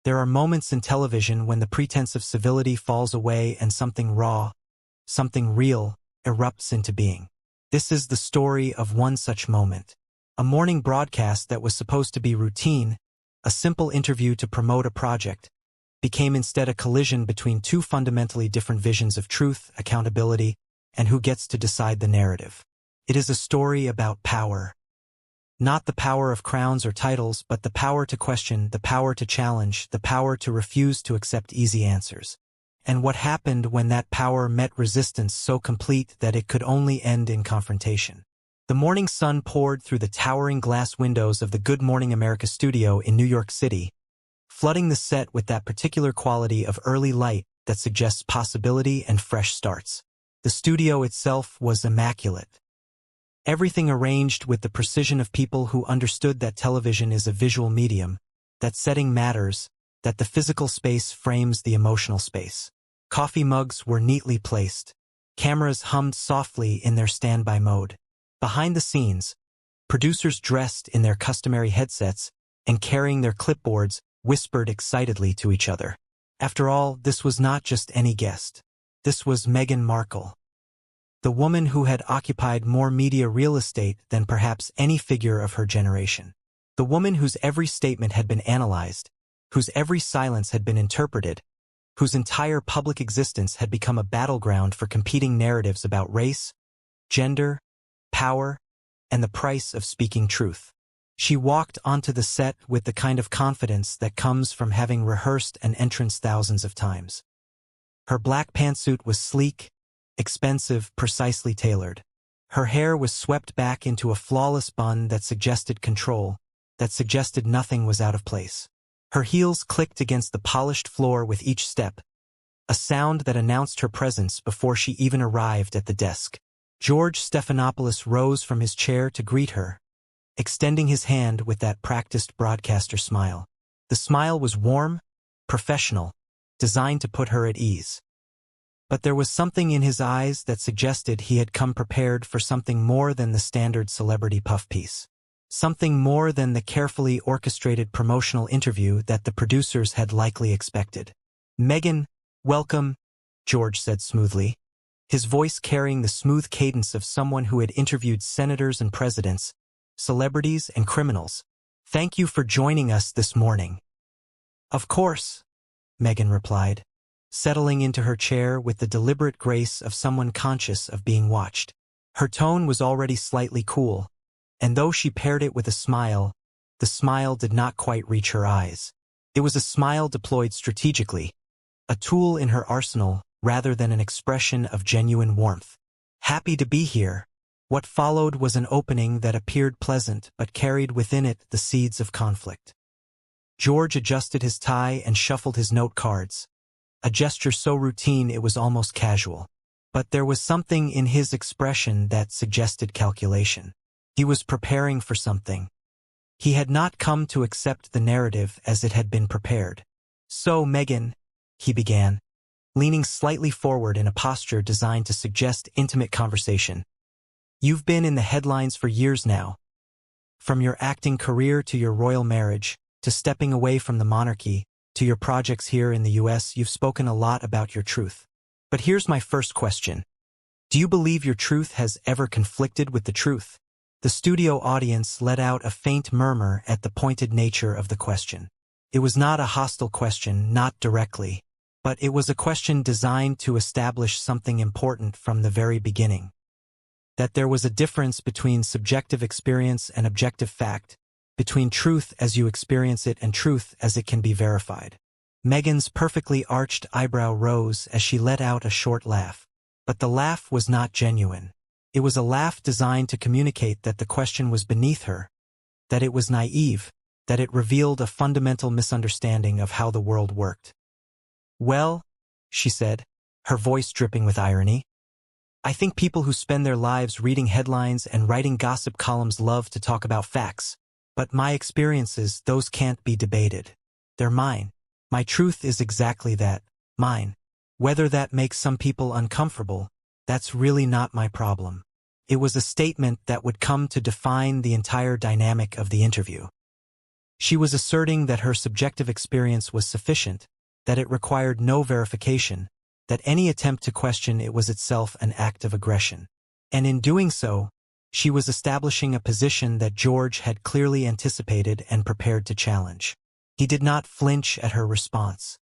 There are moments in television when the pretense of civility falls away and something raw, something real, erupts into being. This is the story of one such moment. A morning broadcast that was supposed to be routine, a simple interview to promote a project, became instead a collision between two fundamentally different visions of truth, accountability, and who gets to decide the narrative. It is a story about power. Not the power of crowns or titles, but the power to question, the power to challenge, the power to refuse to accept easy answers. And what happened when that power met resistance so complete that it could only end in confrontation? The morning sun poured through the towering glass windows of the Good Morning America studio in New York City, flooding the set with that particular quality of early light that suggests possibility and fresh starts. The studio itself was immaculate. Everything arranged with the precision of people who understood that television is a visual medium, that setting matters, that the physical space frames the emotional space. Coffee mugs were neatly placed. Cameras hummed softly in their standby mode. Behind the scenes, producers dressed in their customary headsets and carrying their clipboards whispered excitedly to each other. After all, this was not just any guest. This was Meghan Markle, the woman who had occupied more media real estate than perhaps any figure of her generation. The woman whose every statement had been analyzed, whose every silence had been interpreted, whose entire public existence had become a battleground for competing narratives about race, gender, power, and the price of speaking truth. She walked onto the set with the kind of confidence that comes from having rehearsed an entrance thousands of times. Her black pantsuit was sleek, expensive, precisely tailored. Her hair was swept back into a flawless bun that suggested control, that suggested nothing was out of place. Her heels clicked against the polished floor with each step, a sound that announced her presence before she even arrived at the desk. George Stephanopoulos rose from his chair to greet her, extending his hand with that practiced broadcaster smile. The smile was warm, professional, designed to put her at ease. But there was something in his eyes that suggested he had come prepared for something more than the standard celebrity puff piece. Something more than the carefully orchestrated promotional interview that the producers had likely expected. "Meghan, welcome," George said smoothly, his voice carrying the smooth cadence of someone who had interviewed senators and presidents, celebrities and criminals. "Thank you for joining us this morning." "Of course," Meghan replied, settling into her chair with the deliberate grace of someone conscious of being watched. Her tone was already slightly cool, and though she paired it with a smile, the smile did not quite reach her eyes. It was a smile deployed strategically, a tool in her arsenal rather than an expression of genuine warmth. "Happy to be here." What followed was an opening that appeared pleasant but carried within it the seeds of conflict. George adjusted his tie and shuffled his note cards, a gesture so routine it was almost casual. But there was something in his expression that suggested calculation. He was preparing for something. He had not come to accept the narrative as it had been prepared. "So, Meghan," he began, leaning slightly forward in a posture designed to suggest intimate conversation. "You've been in the headlines for years now. From your acting career to your royal marriage, to stepping away from the monarchy, to your projects here in the US, you've spoken a lot about your truth. But here's my first question. Do you believe your truth has ever conflicted with the truth?" The studio audience let out a faint murmur at the pointed nature of the question. It was not a hostile question, not directly, but it was a question designed to establish something important from the very beginning. That there was a difference between subjective experience and objective fact, between truth as you experience it and truth as it can be verified. Meghan's perfectly arched eyebrow rose as she let out a short laugh. But the laugh was not genuine. It was a laugh designed to communicate that the question was beneath her, that it was naive, that it revealed a fundamental misunderstanding of how the world worked. "Well," she said, her voice dripping with irony, "I think people who spend their lives reading headlines and writing gossip columns love to talk about facts. But my experiences, those can't be debated. They're mine. My truth is exactly that, mine. Whether that makes some people uncomfortable, that's really not my problem." It was a statement that would come to define the entire dynamic of the interview. She was asserting that her subjective experience was sufficient, that it required no verification, that any attempt to question it was itself an act of aggression. And in doing so, she was establishing a position that George had clearly anticipated and prepared to challenge. He did not flinch at her response.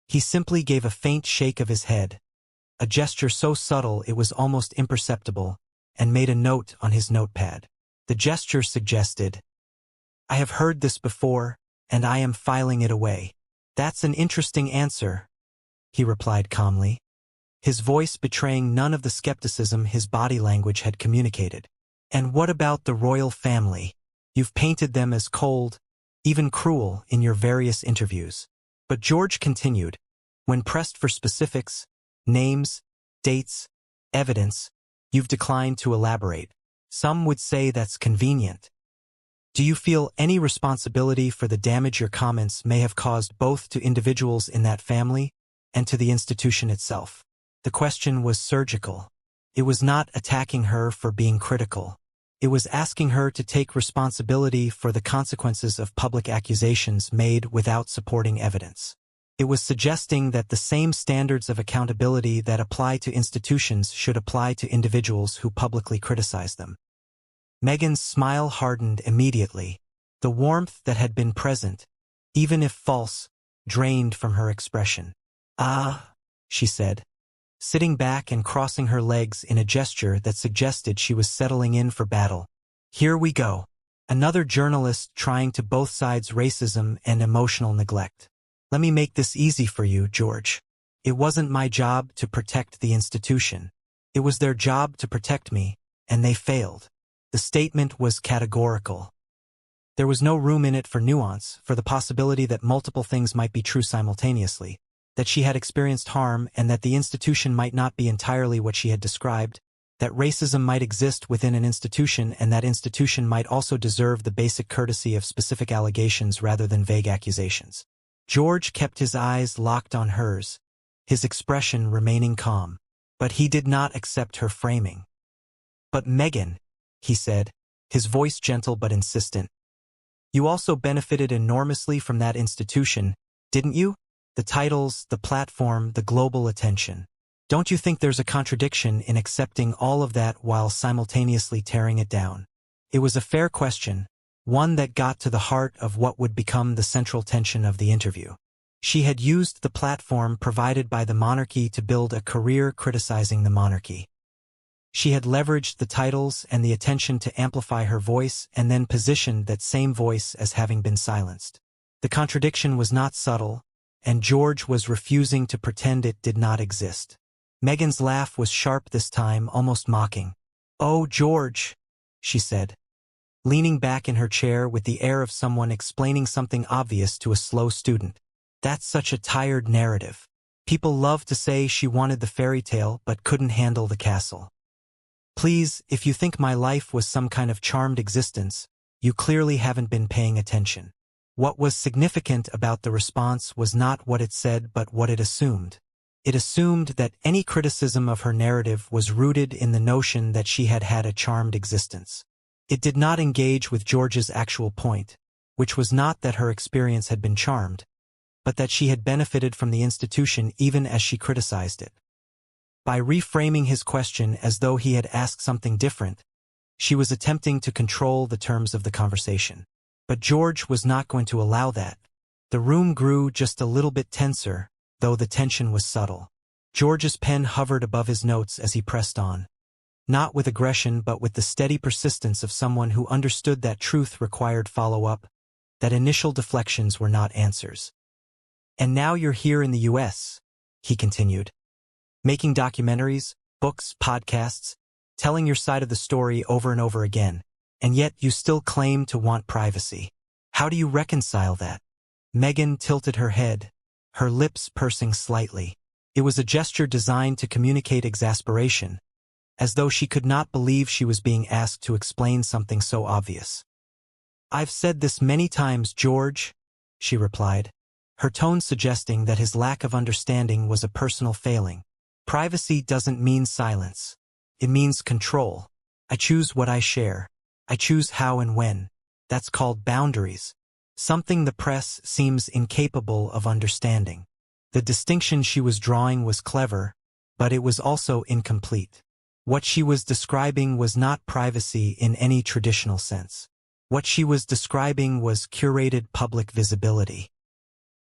He simply gave a faint shake of his head, a gesture so subtle it was almost imperceptible, and made a note on his notepad. The gesture suggested, "I have heard this before, and I am filing it away." "That's an interesting answer," he replied calmly, his voice betraying none of the skepticism his body language had communicated. "And what about the royal family? You've painted them as cold, even cruel, in your various interviews." But George continued, "When pressed for specifics, names, dates, evidence, you've declined to elaborate. Some would say that's convenient. Do you feel any responsibility for the damage your comments may have caused both to individuals in that family and to the institution itself?" The question was surgical. It was not attacking her for being critical. It was asking her to take responsibility for the consequences of public accusations made without supporting evidence. It was suggesting that the same standards of accountability that apply to institutions should apply to individuals who publicly criticize them. Meghan's smile hardened immediately. The warmth that had been present, even if false, drained from her expression. "Ah," she said, sitting back and crossing her legs in a gesture that suggested she was settling in for battle. "Here we go. Another journalist trying to both sides racism and emotional neglect. Let me make this easy for you, George. It wasn't my job to protect the institution. It was their job to protect me, and they failed." The statement was categorical. There was no room in it for nuance, for the possibility that multiple things might be true simultaneously, that she had experienced harm and that the institution might not be entirely what she had described, that racism might exist within an institution and that institution might also deserve the basic courtesy of specific allegations rather than vague accusations. George kept his eyes locked on hers, his expression remaining calm. But he did not accept her framing. "But Meghan," he said, his voice gentle but insistent, "you also benefited enormously from that institution, didn't you? The titles, the platform, the global attention. Don't you think there's a contradiction in accepting all of that while simultaneously tearing it down?" It was a fair question, one that got to the heart of what would become the central tension of the interview. She had used the platform provided by the monarchy to build a career criticizing the monarchy. She had leveraged the titles and the attention to amplify her voice and then positioned that same voice as having been silenced. The contradiction was not subtle, and George was refusing to pretend it did not exist. Meghan's laugh was sharp this time, almost mocking. "Oh, George," she said, leaning back in her chair with the air of someone explaining something obvious to a slow student. "That's such a tired narrative. People love to say she wanted the fairy tale but couldn't handle the castle. Please, if you think my life was some kind of charmed existence, you clearly haven't been paying attention." What was significant about the response was not what it said but what it assumed. It assumed that any criticism of her narrative was rooted in the notion that she had had a charmed existence. It did not engage with George's actual point, which was not that her experience had been charmed, but that she had benefited from the institution even as she criticized it. By reframing his question as though he had asked something different, she was attempting to control the terms of the conversation. But George was not going to allow that. The room grew just a little bit tenser, though the tension was subtle. George's pen hovered above his notes as he pressed on. Not with aggression but with the steady persistence of someone who understood that truth required follow-up, that initial deflections were not answers. "And now you're here in the U.S., he continued. "Making documentaries, books, podcasts, telling your side of the story over and over again, and yet you still claim to want privacy. How do you reconcile that?" Meghan tilted her head, her lips pursing slightly. It was a gesture designed to communicate exasperation, as though she could not believe she was being asked to explain something so obvious. "I've said this many times, George," she replied, her tone suggesting that his lack of understanding was a personal failing. "Privacy doesn't mean silence. It means control. I choose what I share. I choose how and when. That's called boundaries. something the press seems incapable of understanding. The distinction she was drawing was clever, but it was also incomplete. What she was describing was not privacy in any traditional sense. What she was describing was curated public visibility.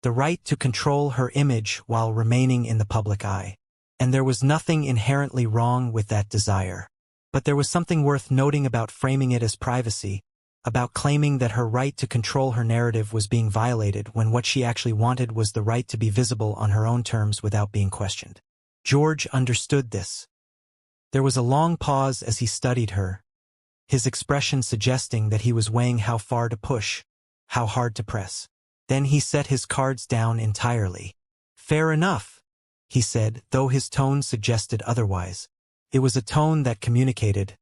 The right to control her image while remaining in the public eye. And there was nothing inherently wrong with that desire. But there was something worth noting about framing it as privacy, about claiming that her right to control her narrative was being violated when what she actually wanted was the right to be visible on her own terms without being questioned. George understood this. There was a long pause as he studied her, his expression suggesting that he was weighing how far to push, how hard to press. Then he set his cards down entirely. "Fair enough," he said, though his tone suggested otherwise. It was a tone that communicated,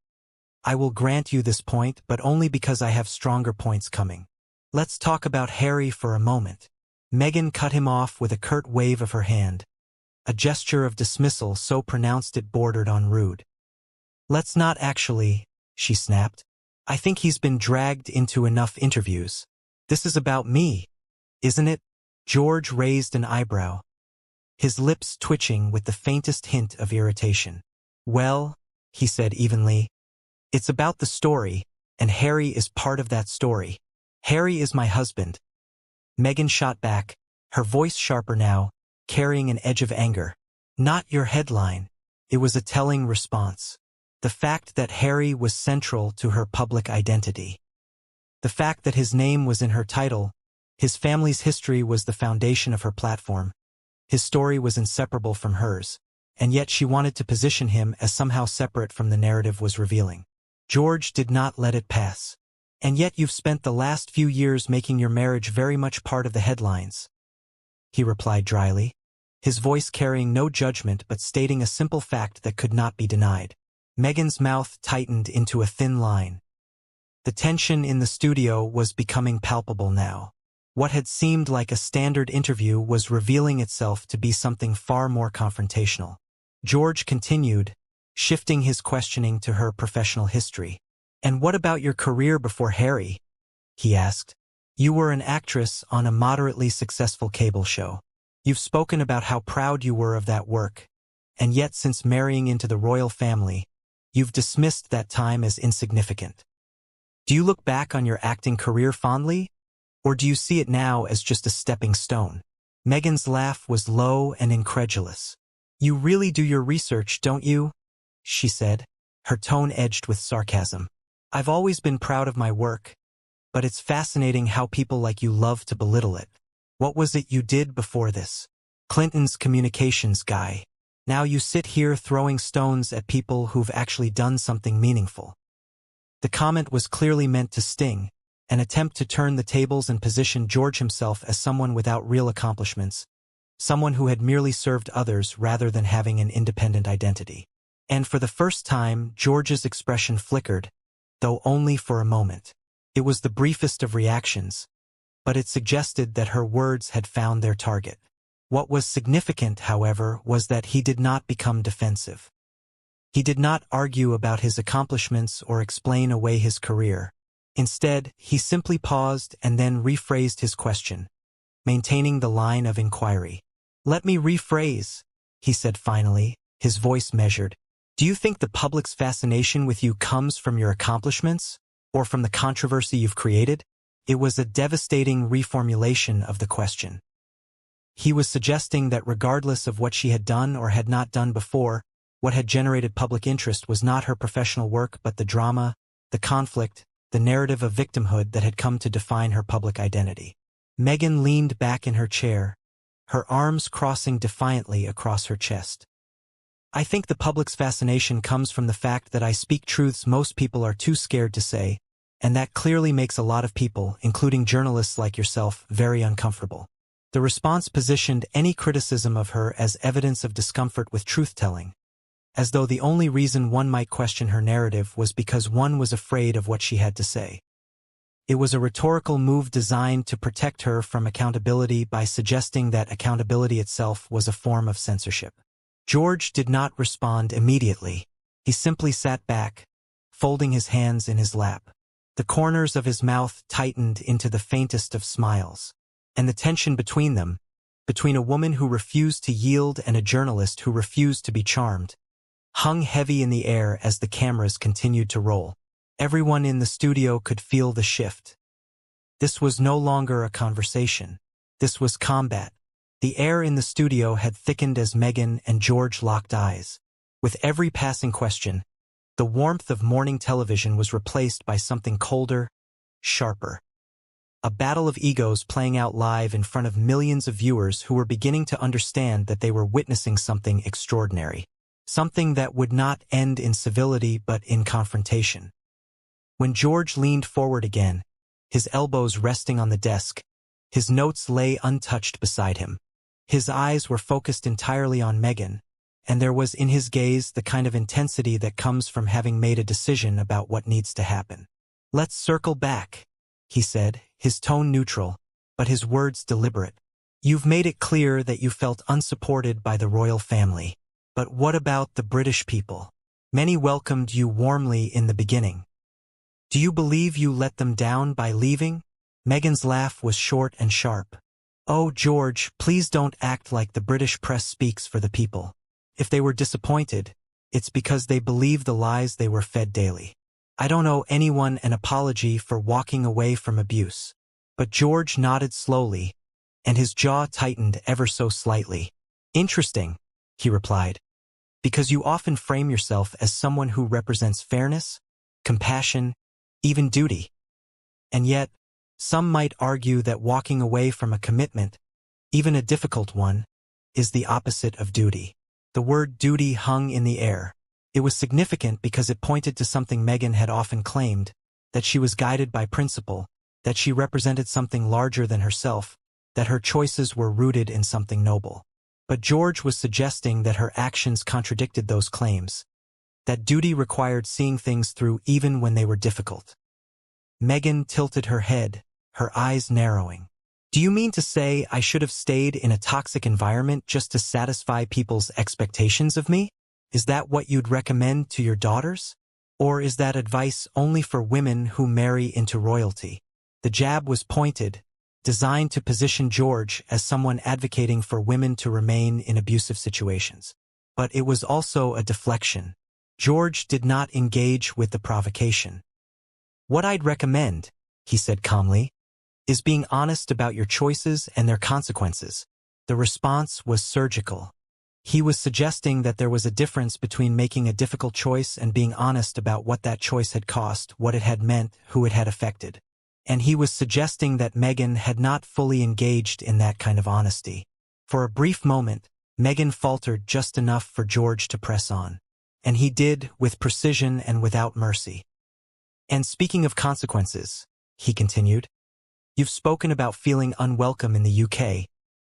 "I will grant you this point, but only because I have stronger points coming. Let's talk about Harry for a moment." Meghan cut him off with a curt wave of her hand, a gesture of dismissal so pronounced it bordered on rude. "Let's not actually," she snapped. "I think he's been dragged into enough interviews. This is about me, isn't it?" George raised an eyebrow, his lips twitching with the faintest hint of irritation. "Well," he said evenly, "it's about the story, and Harry is part of that story. Harry is my husband." Meghan shot back, her voice sharper now, carrying an edge of anger. "Not your headline." It was a telling response. The fact that Harry was central to her public identity. The fact that his name was in her title, his family's history was the foundation of her platform. His story was inseparable from hers, and yet she wanted to position him as somehow separate from the narrative was revealing. George did not let it pass. "And yet you've spent the last few years making your marriage very much part of the headlines," he replied dryly, his voice carrying no judgment but stating a simple fact that could not be denied. Meghan's mouth tightened into a thin line. The tension in the studio was becoming palpable now. What had seemed like a standard interview was revealing itself to be something far more confrontational. George continued, shifting his questioning to her professional history. "And what about your career before Harry?" he asked. "You were an actress on a moderately successful cable show. You've spoken about how proud you were of that work, and yet since marrying into the royal family, you've dismissed that time as insignificant. Do you look back on your acting career fondly, or do you see it now as just a stepping stone?" Meghan's laugh was low and incredulous. "You really do your research, don't you?" she said, her tone edged with sarcasm. "I've always been proud of my work, but it's fascinating how people like you love to belittle it. What was it you did before this? Clinton's communications guy. Now you sit here throwing stones at people who've actually done something meaningful." The comment was clearly meant to sting, an attempt to turn the tables and position George himself as someone without real accomplishments, someone who had merely served others rather than having an independent identity. And for the first time, George's expression flickered, though only for a moment. It was the briefest of reactions, but it suggested that her words had found their target. What was significant, however, was that he did not become defensive. He did not argue about his accomplishments or explain away his career. Instead, he simply paused and then rephrased his question, maintaining the line of inquiry. "Let me rephrase," he said finally, his voice measured. "Do you think the public's fascination with you comes from your accomplishments, or from the controversy you've created?" It was a devastating reformulation of the question. He was suggesting that regardless of what she had done or had not done before, what had generated public interest was not her professional work but the drama, the conflict, the narrative of victimhood that had come to define her public identity. Meghan leaned back in her chair, her arms crossing defiantly across her chest. "I think the public's fascination comes from the fact that I speak truths most people are too scared to say, and that clearly makes a lot of people, including journalists like yourself, very uncomfortable." The response positioned any criticism of her as evidence of discomfort with truth-telling, as though the only reason one might question her narrative was because one was afraid of what she had to say. It was a rhetorical move designed to protect her from accountability by suggesting that accountability itself was a form of censorship. George did not respond immediately. He simply sat back, folding his hands in his lap. The corners of his mouth tightened into the faintest of smiles. And the tension between them, between a woman who refused to yield and a journalist who refused to be charmed, hung heavy in the air as the cameras continued to roll. Everyone in the studio could feel the shift. This was no longer a conversation. This was combat. The air in the studio had thickened as Meghan and George locked eyes. With every passing question, the warmth of morning television was replaced by something colder, sharper. A battle of egos playing out live in front of millions of viewers who were beginning to understand that they were witnessing something extraordinary. Something that would not end in civility but in confrontation. When George leaned forward again, his elbows resting on the desk, his notes lay untouched beside him. His eyes were focused entirely on Meghan, and there was in his gaze the kind of intensity that comes from having made a decision about what needs to happen. "Let's circle back," he said, his tone neutral, but his words deliberate. "You've made it clear that you felt unsupported by the royal family. But what about the British people? Many welcomed you warmly in the beginning. Do you believe you let them down by leaving?" Meghan's laugh was short and sharp. "Oh, George, please don't act like the British press speaks for the people. If they were disappointed, it's because they believe the lies they were fed daily. I don't owe anyone an apology for walking away from abuse." But George nodded slowly, and his jaw tightened ever so slightly. "Interesting," he replied, "because you often frame yourself as someone who represents fairness, compassion, even duty. And yet, some might argue that walking away from a commitment, even a difficult one, is the opposite of duty." The word duty hung in the air. It was significant because it pointed to something Meghan had often claimed, that she was guided by principle, that she represented something larger than herself, that her choices were rooted in something noble. But George was suggesting that her actions contradicted those claims, that duty required seeing things through even when they were difficult. Meghan tilted her head, her eyes narrowing. "Do you mean to say I should have stayed in a toxic environment just to satisfy people's expectations of me? Is that what you'd recommend to your daughters? Or is that advice only for women who marry into royalty?" The jab was pointed, designed to position George as someone advocating for women to remain in abusive situations. But it was also a deflection. George did not engage with the provocation. "What I'd recommend," he said calmly, "is being honest about your choices and their consequences." The response was surgical. He was suggesting that there was a difference between making a difficult choice and being honest about what that choice had cost, what it had meant, who it had affected. And he was suggesting that Meghan had not fully engaged in that kind of honesty. For a brief moment, Meghan faltered just enough for George to press on. And he did, with precision and without mercy. "And speaking of consequences," he continued, "you've spoken about feeling unwelcome in the UK,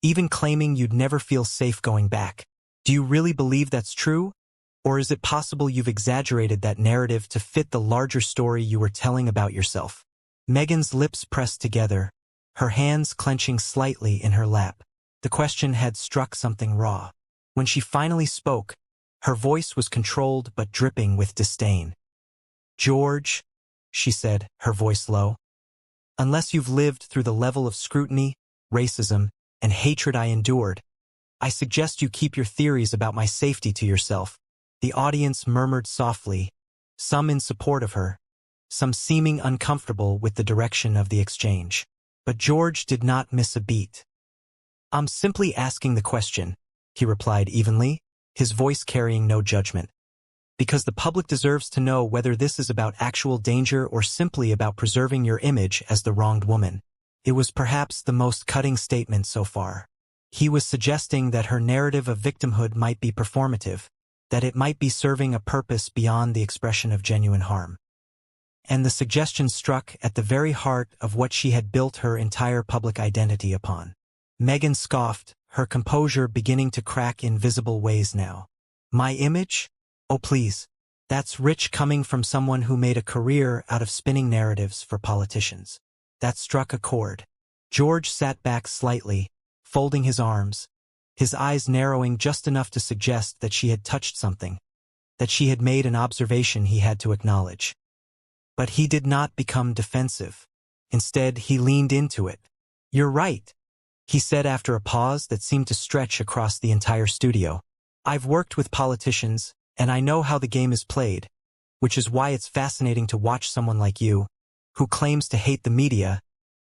even claiming you'd never feel safe going back. Do you really believe that's true? Or is it possible you've exaggerated that narrative to fit the larger story you were telling about yourself?" Meghan's lips pressed together, her hands clenching slightly in her lap. The question had struck something raw. When she finally spoke, her voice was controlled but dripping with disdain. "George," she said, her voice low, "unless you've lived through the level of scrutiny, racism, and hatred I endured, I suggest you keep your theories about my safety to yourself." The audience murmured softly, some in support of her, some seeming uncomfortable with the direction of the exchange. But George did not miss a beat. "I'm simply asking the question," he replied evenly, his voice carrying no judgment. "Because the public deserves to know whether this is about actual danger or simply about preserving your image as the wronged woman." It was perhaps the most cutting statement so far. He was suggesting that her narrative of victimhood might be performative, that it might be serving a purpose beyond the expression of genuine harm. And the suggestion struck at the very heart of what she had built her entire public identity upon. Meghan scoffed, her composure beginning to crack in visible ways now. "My image? Oh please, that's rich coming from someone who made a career out of spinning narratives for politicians." That struck a chord. George sat back slightly, folding his arms, his eyes narrowing just enough to suggest that she had touched something, that she had made an observation he had to acknowledge. But he did not become defensive. Instead, he leaned into it. "You're right," he said after a pause that seemed to stretch across the entire studio. "I've worked with politicians, and I know how the game is played, which is why it's fascinating to watch someone like you, who claims to hate the media,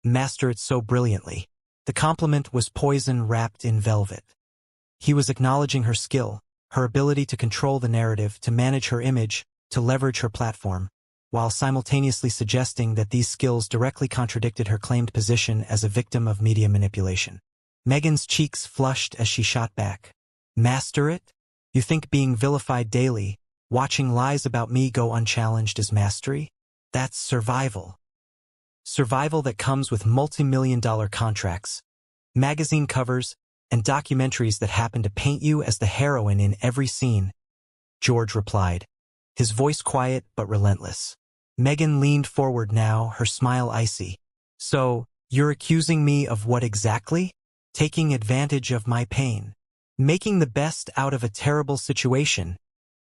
master it so brilliantly." The compliment was poison wrapped in velvet. He was acknowledging her skill, her ability to control the narrative, to manage her image, to leverage her platform, while simultaneously suggesting that these skills directly contradicted her claimed position as a victim of media manipulation. Meghan's cheeks flushed as she shot back. "Master it? You think being vilified daily, watching lies about me go unchallenged is mastery? That's survival. Survival that comes with multi-million-dollar contracts, magazine covers, and documentaries that happen to paint you as the heroine in every scene," George replied, his voice quiet but relentless. Meghan leaned forward now, her smile icy. "So, you're accusing me of what exactly? Taking advantage of my pain. Making the best out of a terrible situation,"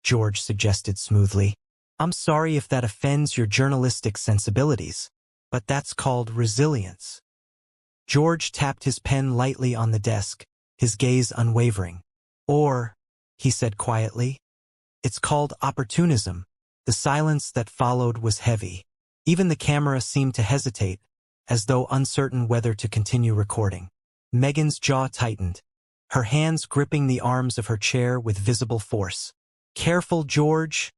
George suggested smoothly. "I'm sorry if that offends your journalistic sensibilities, but that's called resilience." George tapped his pen lightly on the desk, his gaze unwavering. "Or," he said quietly, "it's called opportunism." The silence that followed was heavy. Even the camera seemed to hesitate, as though uncertain whether to continue recording. Meghan's jaw tightened, her hands gripping the arms of her chair with visible force. "Careful, George,"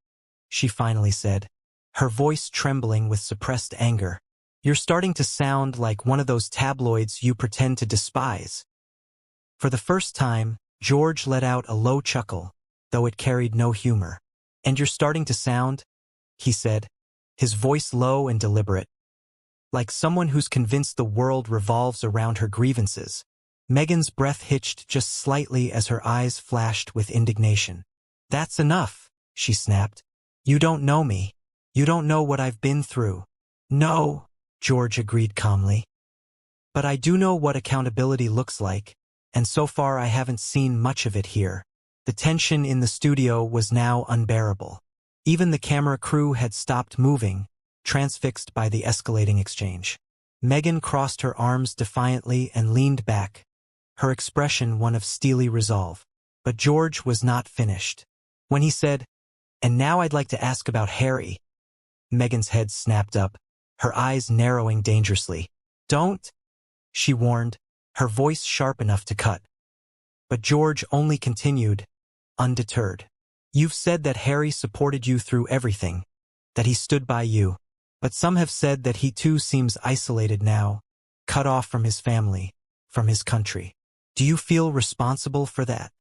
she finally said, her voice trembling with suppressed anger. "You're starting to sound like one of those tabloids you pretend to despise." For the first time, George let out a low chuckle, though it carried no humor. "And you're starting to sound," he said, his voice low and deliberate, "like someone who's convinced the world revolves around her grievances." Meghan's breath hitched just slightly as her eyes flashed with indignation. "That's enough," she snapped. "You don't know me. You don't know what I've been through." "No," George agreed calmly. "But I do know what accountability looks like, and so far I haven't seen much of it here." The tension in the studio was now unbearable. Even the camera crew had stopped moving, transfixed by the escalating exchange. Meghan crossed her arms defiantly and leaned back, her expression one of steely resolve. But George was not finished. When he said, "And now I'd like to ask about Harry," Meghan's head snapped up, her eyes narrowing dangerously. "Don't," she warned, her voice sharp enough to cut. But George only continued, undeterred. "You've said that Harry supported you through everything, that he stood by you. But some have said that he too seems isolated now, cut off from his family, from his country. Do you feel responsible for that?"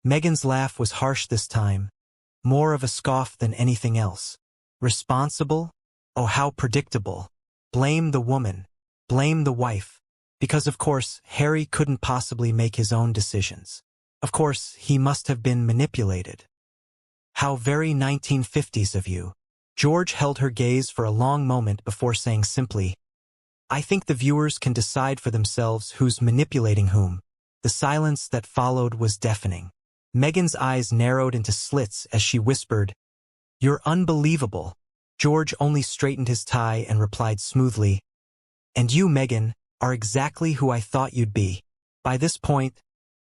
Meghan's laugh was harsh this time, more of a scoff than anything else. "Responsible? Oh, how predictable. Blame the woman. Blame the wife. Because of course, Harry couldn't possibly make his own decisions. Of course, he must have been manipulated. How very 1950s of you." George held her gaze for a long moment before saying simply, "I think the viewers can decide for themselves who's manipulating whom." The silence that followed was deafening. Meghan's eyes narrowed into slits as she whispered, "You're unbelievable." George only straightened his tie and replied smoothly, "And you, Meghan, are exactly who I thought you'd be." By this point,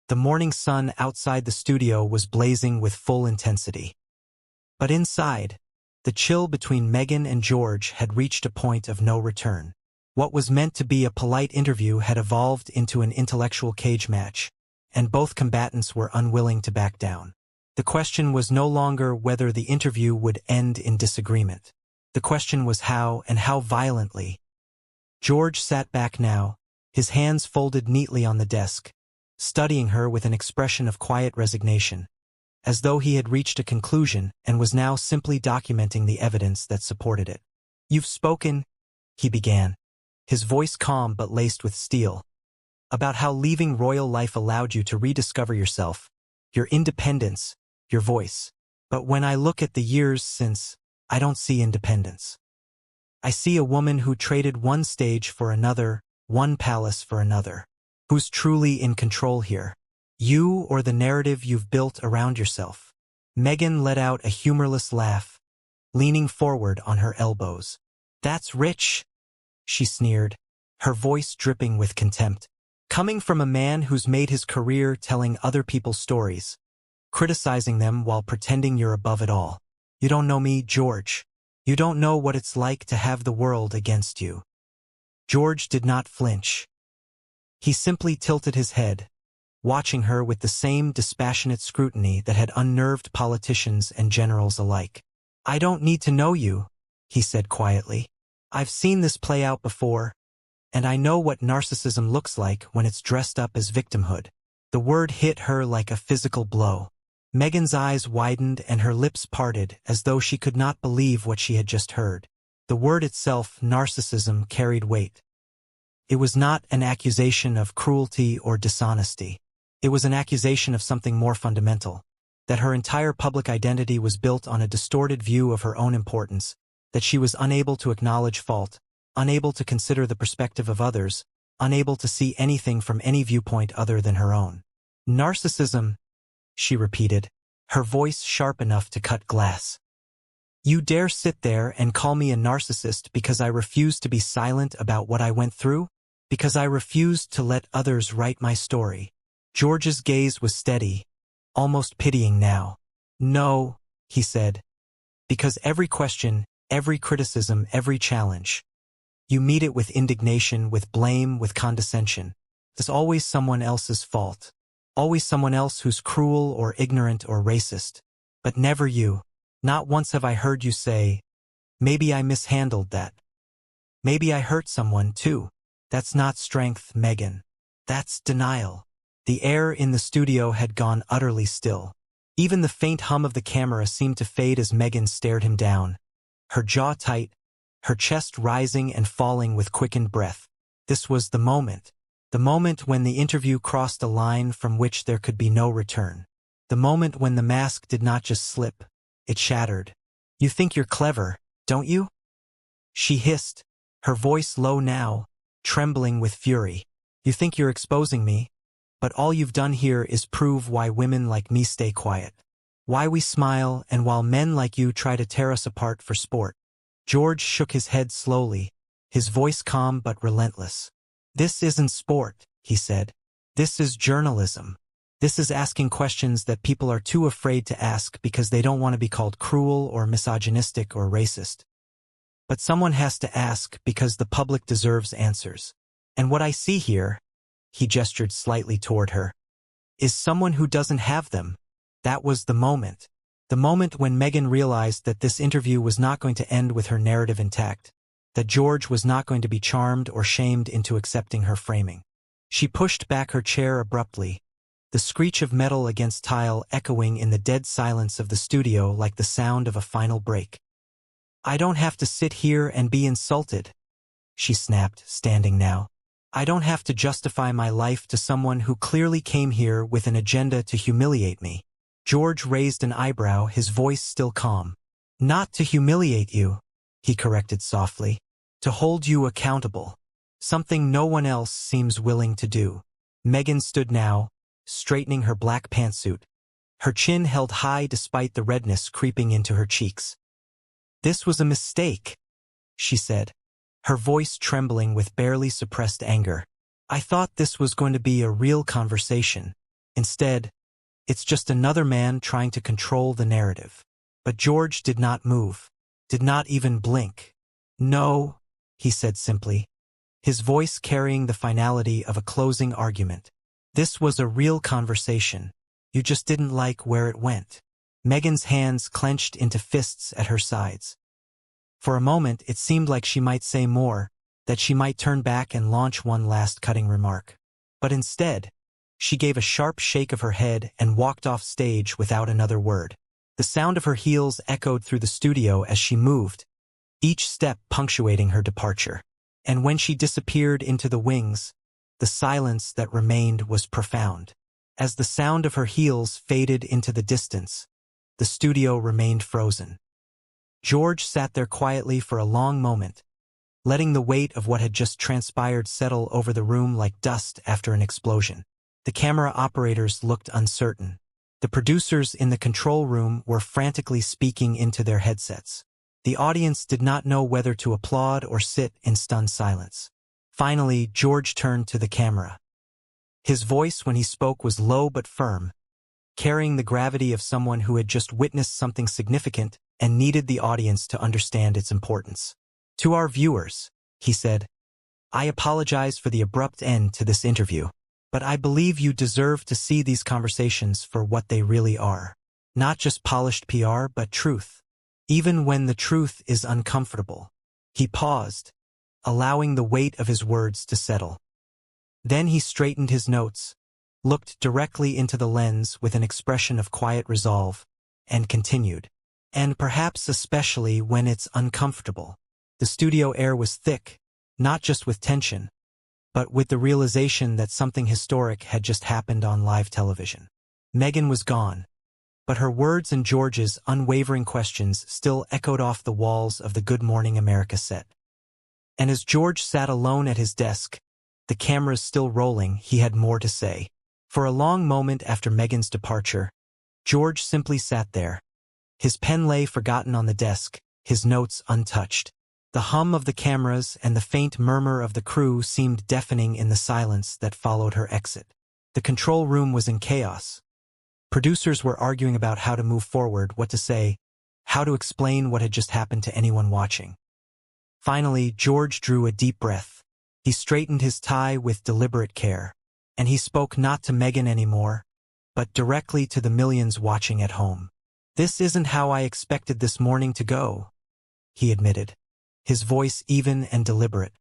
the morning sun outside the studio was blazing with full intensity. But inside, the chill between Meghan and George had reached a point of no return. What was meant to be a polite interview had evolved into an intellectual cage match, and both combatants were unwilling to back down. The question was no longer whether the interview would end in disagreement. The question was how, and how violently. George sat back now, his hands folded neatly on the desk, studying her with an expression of quiet resignation, as though he had reached a conclusion and was now simply documenting the evidence that supported it. "You've spoken," he began, his voice calm but laced with steel, "about how leaving royal life allowed you to rediscover yourself, your independence, your voice. But when I look at the years since, I don't see independence. I see a woman who traded one stage for another, one palace for another. Who's truly in control here? You or the narrative you've built around yourself?" Meghan let out a humorless laugh, leaning forward on her elbows. That's rich, she sneered, her voice dripping with contempt. Coming from a man who's made his career telling other people's stories, criticizing them while pretending you're above it all. You don't know me, George. You don't know what it's like to have the world against you. George did not flinch. He simply tilted his head, watching her with the same dispassionate scrutiny that had unnerved politicians and generals alike. I don't need to know you, he said quietly. I've seen this play out before, and I know what narcissism looks like when it's dressed up as victimhood. The word hit her like a physical blow. Meghan's eyes widened and her lips parted as though she could not believe what she had just heard. The word itself, narcissism, carried weight. It was not an accusation of cruelty or dishonesty. It was an accusation of something more fundamental, that her entire public identity was built on a distorted view of her own importance, that she was unable to acknowledge fault, unable to consider the perspective of others, unable to see anything from any viewpoint other than her own. Narcissism, she repeated, her voice sharp enough to cut glass. You dare sit there and call me a narcissist because I refuse to be silent about what I went through? Because I refused to let others write my story. George's gaze was steady, almost pitying now. No, he said. Because every question, every criticism, every challenge, you meet it with indignation, with blame, with condescension. There's always someone else's fault. Always someone else who's cruel or ignorant or racist. But never you. Not once have I heard you say, maybe I mishandled that. Maybe I hurt someone too. That's not strength, Meghan. That's denial. The air in the studio had gone utterly still. Even the faint hum of the camera seemed to fade as Meghan stared him down, her jaw tight, her chest rising and falling with quickened breath. This was the moment when the interview crossed a line from which there could be no return. The moment when the mask did not just slip, it shattered. You think you're clever, don't you? She hissed, her voice low now, trembling with fury. You think you're exposing me? But all you've done here is prove why women like me stay quiet. Why we smile and while men like you try to tear us apart for sport. George shook his head slowly, his voice calm but relentless. This isn't sport, he said. This is journalism. This is asking questions that people are too afraid to ask because they don't want to be called cruel or misogynistic or racist. But someone has to ask because the public deserves answers. And what I see here, he gestured slightly toward her, is someone who doesn't have them. That was the moment. The moment when Meghan realized that this interview was not going to end with her narrative intact, that George was not going to be charmed or shamed into accepting her framing. She pushed back her chair abruptly, the screech of metal against tile echoing in the dead silence of the studio like the sound of a final break. I don't have to sit here and be insulted, she snapped, standing now. I don't have to justify my life to someone who clearly came here with an agenda to humiliate me. George raised an eyebrow, his voice still calm. Not to humiliate you, he corrected softly. To hold you accountable. Something no one else seems willing to do. Meghan stood now, straightening her black pantsuit, her chin held high despite the redness creeping into her cheeks. This was a mistake, she said, her voice trembling with barely suppressed anger. I thought this was going to be a real conversation. Instead, it's just another man trying to control the narrative. But George did not move, did not even blink. No, he said simply, his voice carrying the finality of a closing argument. This was a real conversation. You just didn't like where it went. Meghan's hands clenched into fists at her sides. For a moment, it seemed like she might say more, that she might turn back and launch one last cutting remark. But instead, she gave a sharp shake of her head and walked off stage without another word. The sound of her heels echoed through the studio as she moved, each step punctuating her departure. And when she disappeared into the wings, the silence that remained was profound. As the sound of her heels faded into the distance, the studio remained frozen. George sat there quietly for a long moment, letting the weight of what had just transpired settle over the room like dust after an explosion. The camera operators looked uncertain. The producers in the control room were frantically speaking into their headsets. The audience did not know whether to applaud or sit in stunned silence. Finally, George turned to the camera. His voice when he spoke was low but firm, carrying the gravity of someone who had just witnessed something significant and needed the audience to understand its importance. "To our viewers," he said, "I apologize for the abrupt end to this interview, but I believe you deserve to see these conversations for what they really are. Not just polished PR, but truth. Even when the truth is uncomfortable." He paused, allowing the weight of his words to settle. Then he straightened his notes, looked directly into the lens with an expression of quiet resolve, and continued. "And perhaps especially when it's uncomfortable." The studio air was thick, not just with tension, but with the realization that something historic had just happened on live television. Meghan was gone, but her words and George's unwavering questions still echoed off the walls of the Good Morning America set. And as George sat alone at his desk, the cameras still rolling, he had more to say. For a long moment after Meghan's departure, George simply sat there. His pen lay forgotten on the desk, his notes untouched. The hum of the cameras and the faint murmur of the crew seemed deafening in the silence that followed her exit. The control room was in chaos. Producers were arguing about how to move forward, what to say, how to explain what had just happened to anyone watching. Finally, George drew a deep breath. He straightened his tie with deliberate care, and he spoke not to Meghan anymore, but directly to the millions watching at home. "This isn't how I expected this morning to go," he admitted, his voice even and deliberate.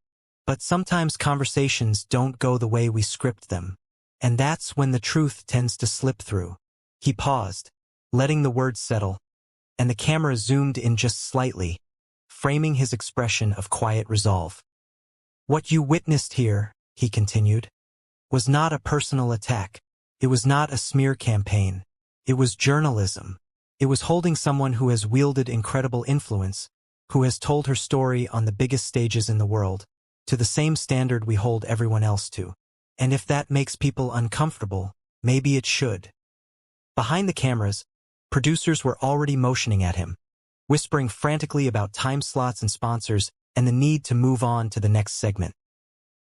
"But sometimes conversations don't go the way we script them, and that's when the truth tends to slip through." He paused, letting the words settle, and the camera zoomed in just slightly, framing his expression of quiet resolve. "What you witnessed here," he continued, "was not a personal attack. It was not a smear campaign. It was journalism. It was holding someone who has wielded incredible influence, who has told her story on the biggest stages in the world, to the same standard we hold everyone else to. And if that makes people uncomfortable, maybe it should." Behind the cameras, producers were already motioning at him, whispering frantically about time slots and sponsors and the need to move on to the next segment.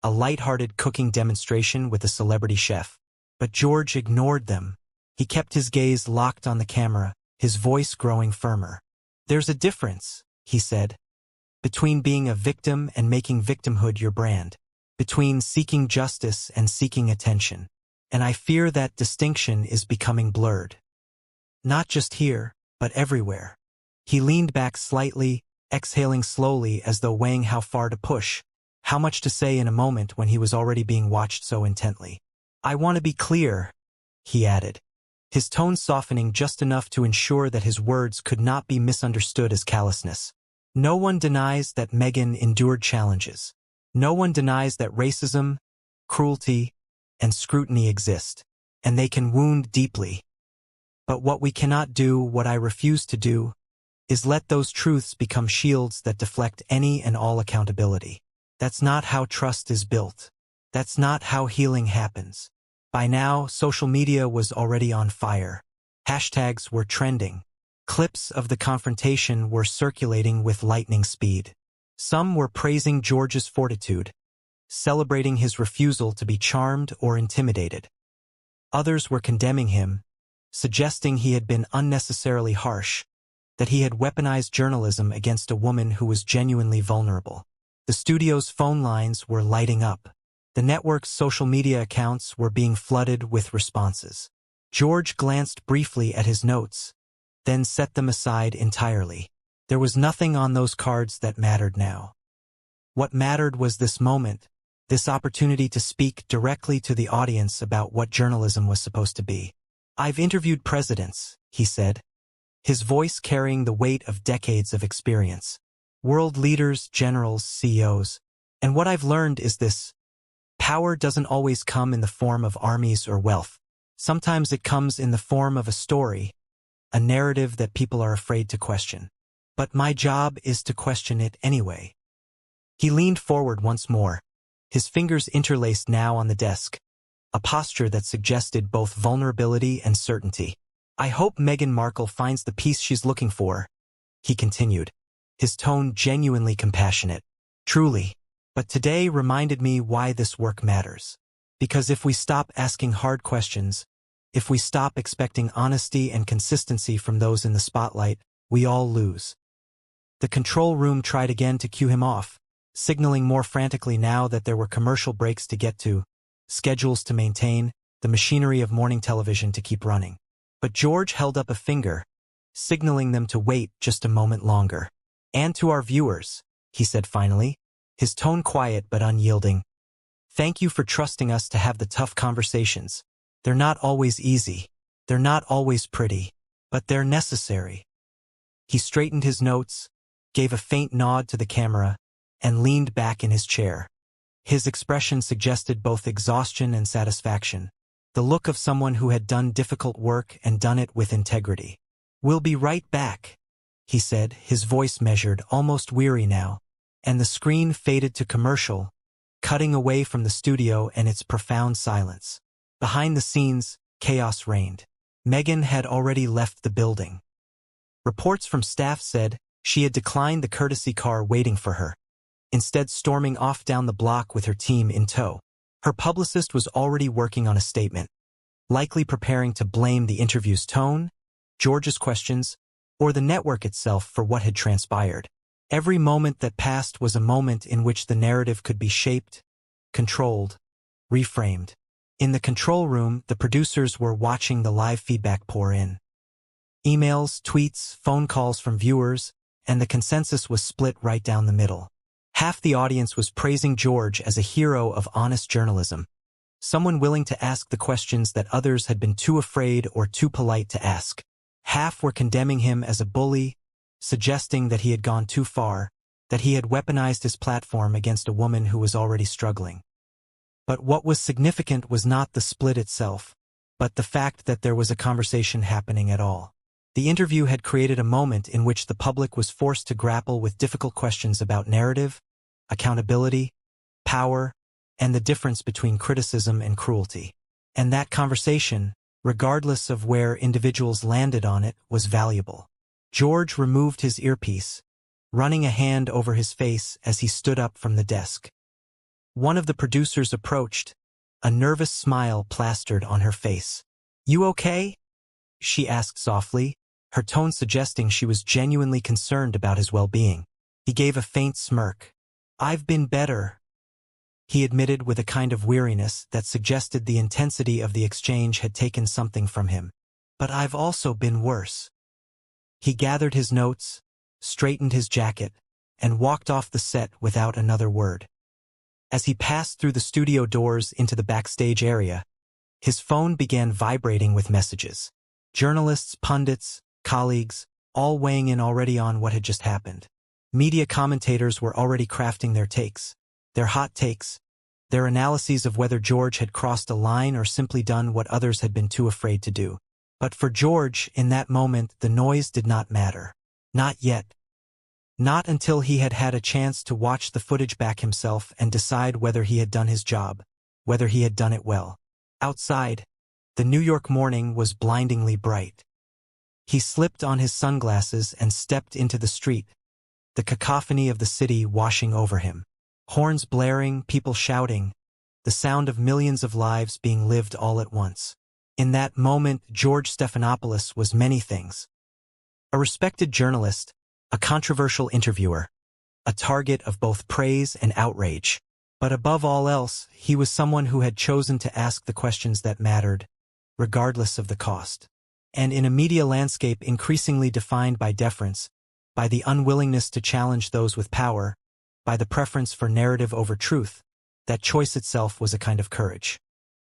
A light-hearted cooking demonstration with a celebrity chef. But George ignored them. He kept his gaze locked on the camera, his voice growing firmer. "There's a difference," he said, "between being a victim and making victimhood your brand, between seeking justice and seeking attention. And I fear that distinction is becoming blurred. Not just here, but everywhere." He leaned back slightly, exhaling slowly as though weighing how far to push, how much to say in a moment when he was already being watched so intently. "I want to be clear," he added, his tone softening just enough to ensure that his words could not be misunderstood as callousness. "No one denies that Meghan endured challenges. No one denies that racism, cruelty, and scrutiny exist, and they can wound deeply. But what we cannot do, what I refuse to do, is let those truths become shields that deflect any and all accountability. That's not how trust is built. That's not how healing happens." By now, social media was already on fire. Hashtags were trending. Clips of the confrontation were circulating with lightning speed. Some were praising George's fortitude, celebrating his refusal to be charmed or intimidated. Others were condemning him, suggesting he had been unnecessarily harsh, that he had weaponized journalism against a woman who was genuinely vulnerable. The studio's phone lines were lighting up. The network's social media accounts were being flooded with responses. George glanced briefly at his notes, then set them aside entirely. There was nothing on those cards that mattered now. What mattered was this moment, this opportunity to speak directly to the audience about what journalism was supposed to be. "I've interviewed presidents," he said, his voice carrying the weight of decades of experience. "World leaders, generals, CEOs. And what I've learned is this: power doesn't always come in the form of armies or wealth. Sometimes it comes in the form of a story, a narrative that people are afraid to question. But my job is to question it anyway." He leaned forward once more, his fingers interlaced now on the desk, a posture that suggested both vulnerability and certainty. "I hope Meghan Markle finds the peace she's looking for," he continued, his tone genuinely compassionate. Truly. But today reminded me why this work matters. Because if we stop asking hard questions, if we stop expecting honesty and consistency from those in the spotlight, we all lose. The control room tried again to cue him off, signaling more frantically now that there were commercial breaks to get to, schedules to maintain, the machinery of morning television to keep running. But George held up a finger, signaling them to wait just a moment longer. And to our viewers, he said finally, his tone quiet but unyielding, thank you for trusting us to have the tough conversations. They're not always easy. They're not always pretty. But they're necessary. He straightened his notes, gave a faint nod to the camera, and leaned back in his chair. His expression suggested both exhaustion and satisfaction, the look of someone who had done difficult work and done it with integrity. We'll be right back, he said, his voice measured, almost weary now, and the screen faded to commercial, cutting away from the studio and its profound silence. Behind the scenes, chaos reigned. Meghan had already left the building. Reports from staff said she had declined the courtesy car waiting for her, instead storming off down the block with her team in tow. Her publicist was already working on a statement, likely preparing to blame the interview's tone, George's questions, or the network itself for what had transpired. Every moment that passed was a moment in which the narrative could be shaped, controlled, reframed. In the control room, the producers were watching the live feedback pour in. Emails, tweets, phone calls from viewers, and the consensus was split right down the middle. Half the audience was praising George as a hero of honest journalism, someone willing to ask the questions that others had been too afraid or too polite to ask. Half were condemning him as a bully, suggesting that he had gone too far, that he had weaponized his platform against a woman who was already struggling. But what was significant was not the split itself, but the fact that there was a conversation happening at all. The interview had created a moment in which the public was forced to grapple with difficult questions about narrative, accountability, power, and the difference between criticism and cruelty. And that conversation, regardless of where individuals landed on it, was valuable. George removed his earpiece, running a hand over his face as he stood up from the desk. One of the producers approached, a nervous smile plastered on her face. "You okay?" she asked softly, her tone suggesting she was genuinely concerned about his well-being. He gave a faint smirk. "I've been better," he admitted with a kind of weariness that suggested the intensity of the exchange had taken something from him. "But I've also been worse." He gathered his notes, straightened his jacket, and walked off the set without another word. As he passed through the studio doors into the backstage area, his phone began vibrating with messages. Journalists, pundits, colleagues, all weighing in already on what had just happened. Media commentators were already crafting their takes, their hot takes, their analyses of whether George had crossed a line or simply done what others had been too afraid to do. But for George, in that moment, the noise did not matter. Not yet. Not until he had had a chance to watch the footage back himself and decide whether he had done his job, whether he had done it well. Outside, the New York morning was blindingly bright. He slipped on his sunglasses and stepped into the street, the cacophony of the city washing over him. Horns blaring, people shouting, the sound of millions of lives being lived all at once. In that moment, George Stephanopoulos was many things. A respected journalist, a controversial interviewer, a target of both praise and outrage. But above all else, he was someone who had chosen to ask the questions that mattered, regardless of the cost. And in a media landscape increasingly defined by deference, by the unwillingness to challenge those with power, by the preference for narrative over truth, that choice itself was a kind of courage.